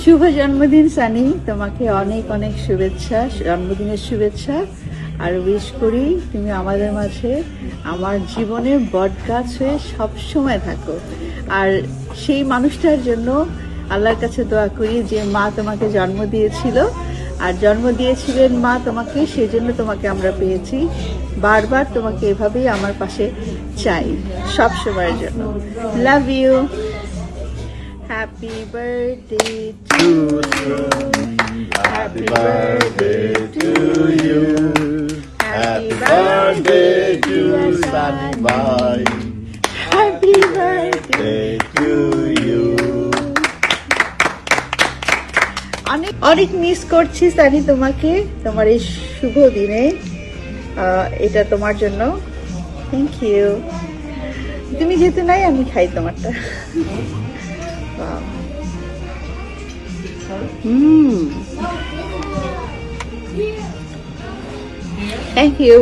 শুভ জন্মদিন সানি, তোমাকে অনেক অনেক শুভেচ্ছা, জন্মদিনের শুভেচ্ছা। আর উইশ করি তুমি আমাদের মাঝে আমার জীবনের বটগাছ হয়ে সবসময় থাকো। আর সেই মানুষটার জন্য আল্লাহর কাছে দোয়া করি যে মা তোমাকে জন্ম দিয়েছিল, আর জন্ম দিয়েছিলেন মা তোমাকে, সেই জন্য তোমাকে আমরা পেয়েছি। বারবার তোমাকে এভাবেই আমার পাশে চাই সব সময়ের জন্য। Love you. Happy birthday to you. Happy birthday to you. Happy birthday to Sunny Boy. Happy birthday to you. অনেক মিস করছি সানি তোমাকে, তোমার এই শুভ দিনে। এটা তোমার জন্য। Thank you. তুমি যেতে নাই, আমি খাই তোমারটা। Thank you.